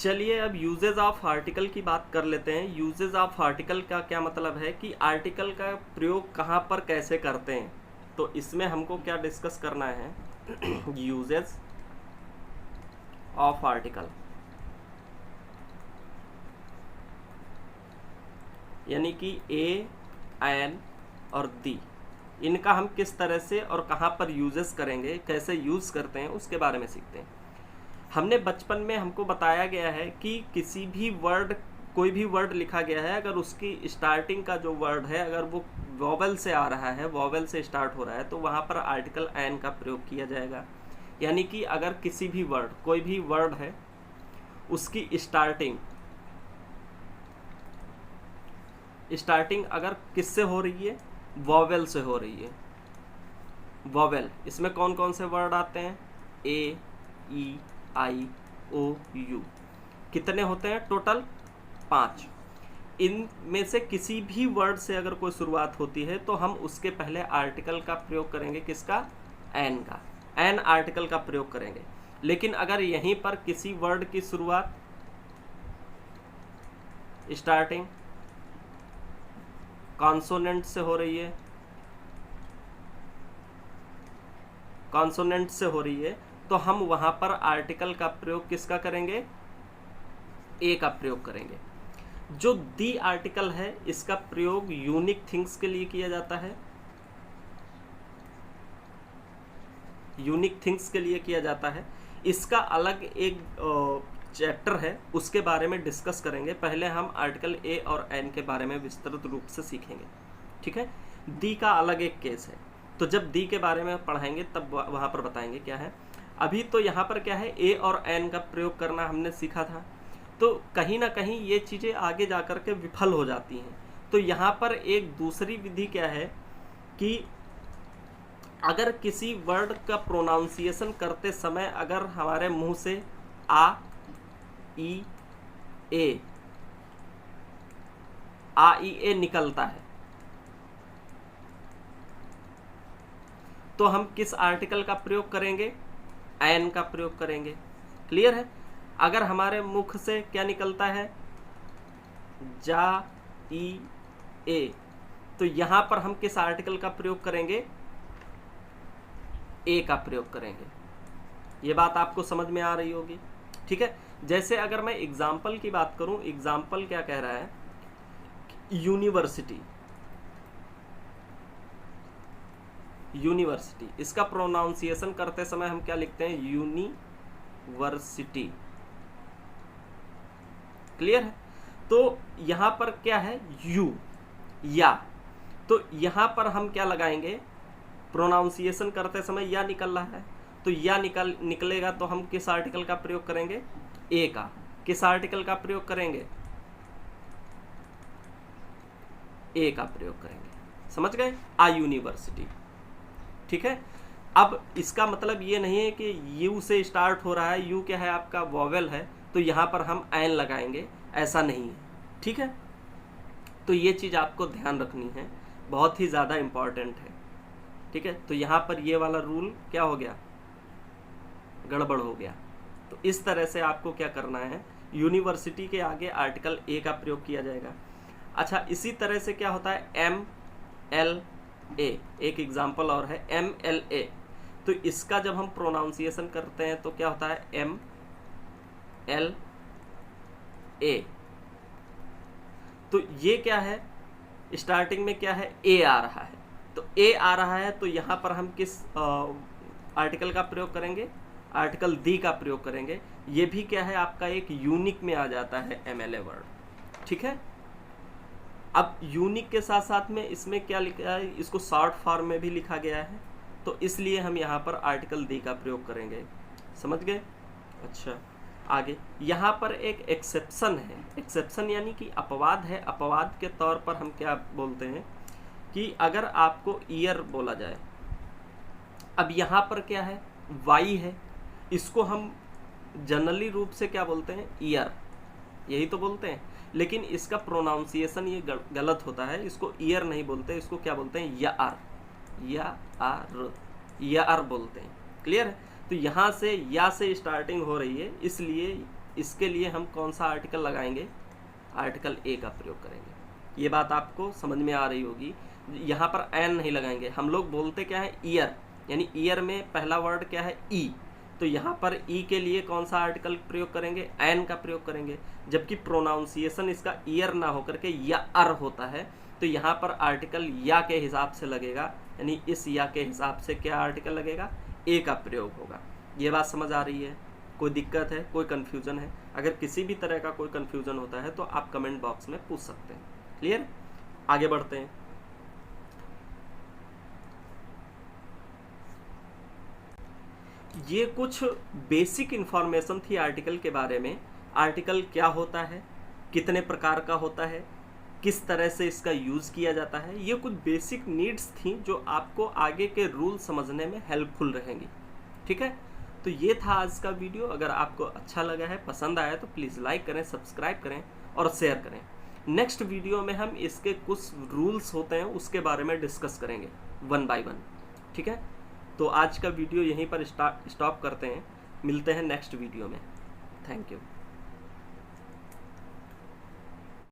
चलिए अब usage of article की बात कर लेते हैं। यूजेज ऑफ आर्टिकल का क्या मतलब है कि आर्टिकल का प्रयोग कहाँ पर कैसे करते हैं, तो इसमें हमको क्या डिस्कस करना है यूजेज ऑफ आर्टिकल, यानी कि ए, एन और दी, इनका हम किस तरह से और कहाँ पर यूजेस करेंगे, कैसे यूज़ करते हैं, उसके बारे में सीखते हैं। हमने बचपन में हमको बताया गया है कि किसी भी वर्ड, कोई भी वर्ड लिखा गया है, अगर उसकी स्टार्टिंग का जो वर्ड है अगर वो वॉवेल से आ रहा है, वॉवेल से स्टार्ट हो रहा है, तो वहाँ पर आर्टिकल एन का प्रयोग किया जाएगा। यानी कि अगर किसी भी वर्ड, कोई भी वर्ड है, उसकी स्टार्टिंग अगर किससे हो रही है, वॉवेल से हो रही है। वॉवेल, इसमें कौन कौन से वर्ड आते हैं, ए, ई, आई, ओ, यू, कितने होते हैं टोटल, 5। इनमें से किसी भी वर्ड से अगर कोई शुरुआत होती है तो हम उसके पहले आर्टिकल का प्रयोग करेंगे, किसका, एन का, एन आर्टिकल का प्रयोग करेंगे। लेकिन अगर यहीं पर किसी वर्ड की शुरुआत स्टार्टिंग कॉन्सोनेंट से हो रही है, कॉन्सोनेंट से हो रही है, तो हम वहां पर आर्टिकल का प्रयोग किसका करेंगे, ए का प्रयोग करेंगे। जो दी आर्टिकल है इसका प्रयोग यूनिक थिंग्स के लिए किया जाता है, यूनिक थिंग्स के लिए किया जाता है। इसका अलग एक चैप्टर है, उसके बारे में डिस्कस करेंगे। पहले हम आर्टिकल ए और एन के बारे में विस्तृत रूप से सीखेंगे, ठीक है। दी का अलग एक केस है, तो जब दी के बारे में पढ़ाएंगे तब वहां पर बताएंगे क्या है। अभी तो यहाँ पर क्या है, ए और एन का प्रयोग करना हमने सीखा था, तो कहीं ना कहीं ये चीज़ें आगे जाकर के विफल हो जाती हैं। तो यहाँ पर एक दूसरी विधि क्या है कि अगर किसी वर्ड का प्रोनाउंसिएशन करते समय अगर हमारे मुंह से आ, ई, ए, आ, ई, ए निकलता है, तो हम किस आर्टिकल का प्रयोग करेंगे, एन का प्रयोग करेंगे। क्लियर है। अगर हमारे मुख से क्या निकलता है, जा, ई, ए, तो यहां पर हम किस आर्टिकल का प्रयोग करेंगे, ए का प्रयोग करेंगे। ये बात आपको समझ में आ रही होगी, ठीक है। जैसे अगर मैं एग्जाम्पल की बात करूं, एग्जाम्पल क्या कह रहा है, यूनिवर्सिटी, यूनिवर्सिटी, इसका प्रोनाउंसिएशन करते समय हम क्या लिखते हैं, यूनिवर्सिटी। क्लियर है। तो यहां पर क्या है, यू, या, तो यहां पर हम क्या लगाएंगे, प्रोनाउंसिएशन करते समय या निकल रहा है, तो या निकलेगा तो हम किस आर्टिकल का प्रयोग करेंगे, ए का। किस आर्टिकल का प्रयोग करेंगे, ए का प्रयोग करेंगे। समझ गए, आ यूनिवर्सिटी, ठीक है। अब इसका मतलब ये नहीं है कि यू से स्टार्ट हो रहा है, यू क्या है आपका, वॉवेल है, तो यहां पर हम एन लगाएंगे, ऐसा नहीं है, ठीक है। तो ये चीज आपको ध्यान रखनी है, बहुत ही ज्यादा इंपॉर्टेंट है, ठीक है। तो यहां पर ये वाला रूल क्या हो गया, गड़बड़ हो गया। तो इस तरह से आपको क्या करना है, यूनिवर्सिटी के आगे आर्टिकल ए का प्रयोग किया जाएगा। अच्छा, इसी तरह से क्या होता है, एम, एल, ए, एक एग्जाम्पल और है, एम, एल, ए, तो इसका जब हम प्रोनाउंसिएशन करते हैं तो क्या होता है, एम, एल, ए, तो ये क्या है, स्टार्टिंग में क्या है, ए आ रहा है, तो ए आ रहा है, तो यहां पर हम किस आर्टिकल का प्रयोग करेंगे, आर्टिकल दी का प्रयोग करेंगे। ये भी क्या है आपका एक यूनिक में आ जाता है एमएलए वर्ड, ठीक है। अब यूनिक के साथ साथ में इसमें क्या लिखा है, इसको शॉर्ट फॉर्म में भी लिखा गया है, तो इसलिए हम यहाँ पर आर्टिकल दी का प्रयोग करेंगे। समझ गए। अच्छा, आगे यहाँ पर एक एक्सेप्शन है, एक्सेप्शन यानी कि अपवाद है। अपवाद के तौर पर हम क्या बोलते हैं कि अगर आपको ईयर बोला जाए, अब यहाँ पर क्या है, वाई है, इसको हम जनरली रूप से क्या बोलते हैं, ईयर, यही तो बोलते हैं, लेकिन इसका प्रोनाउंसिएशन ये गलत होता है, इसको ईयर नहीं बोलते, इसको क्या बोलते हैं, यार, यार बोलते हैं। क्लियर है। तो यहाँ से या से स्टार्टिंग हो रही है, इसलिए इसके लिए हम कौन सा आर्टिकल लगाएंगे, आर्टिकल ए का प्रयोग करेंगे। ये बात आपको समझ में आ रही होगी। यहाँ पर एन नहीं लगाएंगे, हम लोग बोलते क्या है ईयर, यानी ईयर में पहला वर्ड क्या है ई, तो यहाँ पर ई के लिए कौन सा आर्टिकल प्रयोग करेंगे, एन का प्रयोग करेंगे। जबकि प्रोनाउंसिएशन इसका ईयर ना होकर के या अर होता है, तो यहाँ पर आर्टिकल या के हिसाब से लगेगा, यानी इस या के हिसाब से क्या आर्टिकल लगेगा, ए का प्रयोग होगा। ये बात समझ आ रही है? कोई दिक्कत है, कोई कन्फ्यूजन है? अगर किसी भी तरह का कोई कन्फ्यूजन होता है तो आप कमेंट बॉक्स में पूछ सकते हैं। क्लियर? आगे बढ़ते हैं। ये कुछ बेसिक इंफॉर्मेशन थी आर्टिकल के बारे में। आर्टिकल क्या होता है, कितने प्रकार का होता है, किस तरह से इसका यूज़ किया जाता है, ये कुछ बेसिक नीड्स थी जो आपको आगे के रूल समझने में हेल्पफुल रहेंगी। ठीक है, तो ये था आज का वीडियो। अगर आपको अच्छा लगा है, पसंद आया तो प्लीज़ लाइक करें, सब्सक्राइब करें और शेयर करें। नेक्स्ट वीडियो में हम इसके कुछ रूल्स होते हैं उसके बारे में डिस्कस करेंगे 1 by 1। ठीक है, तो आज का वीडियो यहीं पर स्टॉप करते हैं, मिलते हैं नेक्स्ट वीडियो में। Thank you.